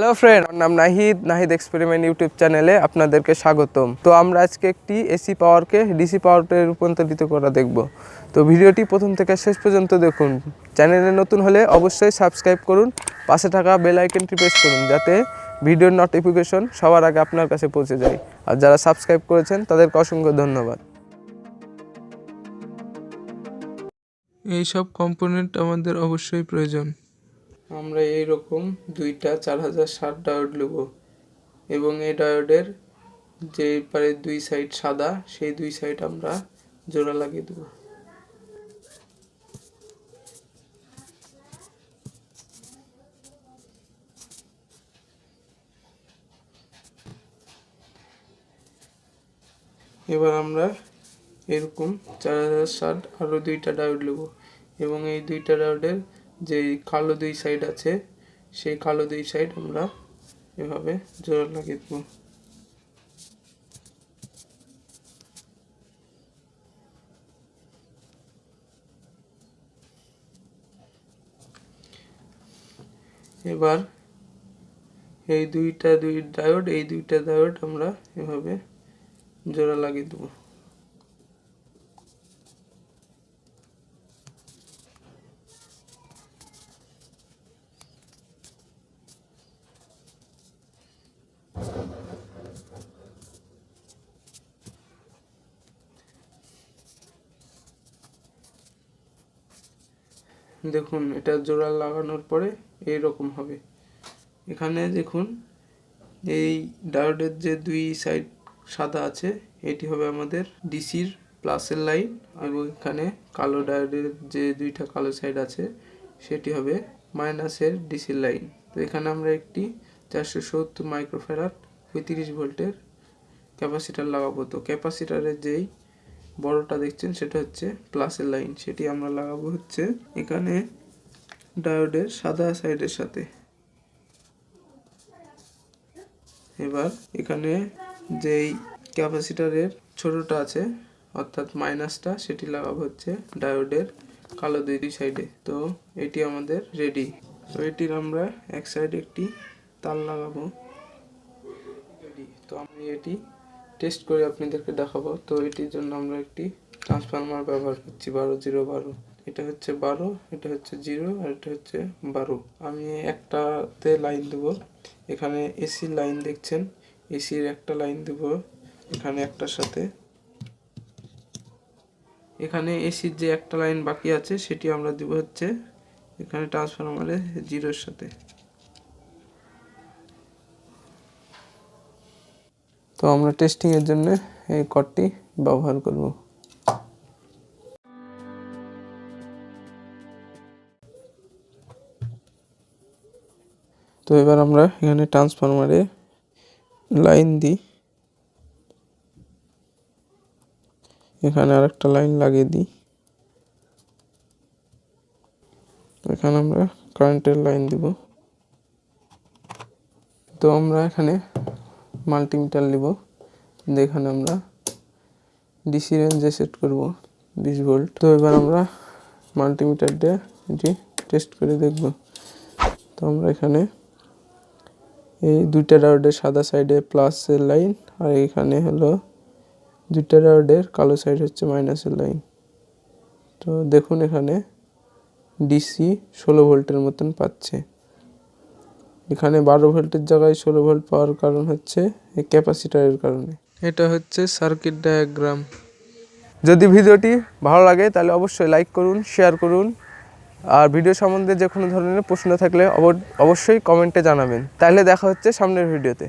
Hello friend, আমার নাম Nahid experiment YouTube চ্যানেলে আপনাদেরকে স্বাগতম। তো আমরা আজকে একটি এসি পাওয়ারকে ডিসি পাওয়ারে রূপান্তরিত করা দেখব। তো ভিডিওটি প্রথম থেকে শেষ পর্যন্ত দেখুন। চ্যানেলে নতুন হলে অবশ্যই সাবস্ক্রাইব করুন, পাশে থাকা বেল আইকনটি প্রেস করুন যাতে ভিডিওর নোটিফিকেশন সবার আগে আপনার কাছে পৌঁছে যায়। আর যারা সাবস্ক্রাইব করেছেন তাদেরকে অসংখ্য ধন্যবাদ। এই সব কম্পোনেন্ট আমাদের অবশ্যই প্রয়োজন। আমরা এইরকম দুইটা 4060 ডায়োড নেব এবং এই ডায়োডের যে পারে দুই সাইড সাদা, সেই দুই সাইড আমরা জোড়া লাগিয়ে দেব। এবার আমরা এরকম 4060 আরও দুইটা ডায়োড নেব এবং এই দুইটা ডায়োডের যে কালো দুই সাইড আছে সেই কালো দুই সাইড আমরা এভাবে জোড়া লাগিয়ে দেব। এবার এই দুইটা ডায়োড আমরা এভাবে জোড়া লাগিয়ে দেব। দেখুন, এটা জোড়া লাগানোর পরে এইরকম হবে। এখানে দেখুন, এই ডায়োডের যে দুই সাইড সাদা আছে এটি হবে আমাদের ডিসির প্লাসের লাইন, এবং এখানে কালো ডায়োডের যে দুইটা কালো সাইড আছে সেটি হবে মাইনাসের ডিসির লাইন। তো এখানে আমরা একটি 470 মাইক্রোফ্যারাড 35 ভোল্টের ক্যাপাসিটার লাগাবো। তো ক্যাপাসিটারের যেই বড়টা দেখছেন সেটা হচ্ছে প্লাসের লাইন, সেটি আমরা লাগাবো হচ্ছে এখানে ডায়োডের সাদা সাইডের সাথে। এবার এখানে যেই ক্যাপাসিটারের ছোটটা আছে অর্থাৎ মাইনাসটা, সেটি লাগাবো হচ্ছে ডায়োডের কালো দুই সাইডে। তো এটি আমাদের রেডি। তো এটির আমরা এক সাইডে একটি তার লাগাবো। তো আমি এটি টেস্ট করে আপনাদেরকে দেখাবো। তো এটির জন্য আমরা একটি ট্রান্সফরমার ব্যবহার করছি 12-0-12। এটা হচ্ছে 12, এটা হচ্ছে 0 আর এটা হচ্ছে 12। আমি একটাতে লাইন দেবো। এখানে এসির লাইন দেখছেন, এসির একটা লাইন দেব এখানে একটার সাথে। এখানে এসির যে একটা লাইন বাকি আছে সেটি আমরা দেব হচ্ছে এখানে ট্রান্সফরমারে 0-এর সাথে। তো আমরা টেস্টিং এর জন্য এই কর্ডটি ব্যবহার করব। তো এবার আমরা এখানে ট্রান্সফরমারে লাইন দিই, এখানে আরেকটা লাইন লাগিয়ে দিই, এখানে আমরা কারেন্টের লাইন দিব। তো আমরা এখানে মাল্টিমিটার নিব, যেখানে আমরা ডিসি রেঞ্জে সেট করব 20 ভোল্ট। তো এবার আমরা মাল্টিমিটার দিয়ে এটি টেস্ট করে দেখব। তো আমরা এখানে এই দুইটা ডায়োডের সাদা সাইডে প্লাসের লাইন, আর এখানে হলো দুইটা ডায়োডের কালো সাইড হচ্ছে মাইনাসের লাইন। তো দেখুন, এখানে ডিসি 16 ভোল্টের মতন পাচ্ছে। এখানে 12 ভোল্টের জায়গায় 16 ভোল্ট পাওয়ার কারণ হচ্ছে এই ক্যাপাসিটারের কারণে। এটা হচ্ছে সার্কিট ডায়াগ্রাম। যদি ভিডিওটি ভালো লাগে তাহলে অবশ্যই লাইক করুন, শেয়ার করুন, আর ভিডিও সম্বন্ধে যে কোনো ধরনের প্রশ্ন থাকলে অবশ্যই কমেন্টে জানাবেন। তাহলে দেখা হচ্ছে সামনের ভিডিওতে।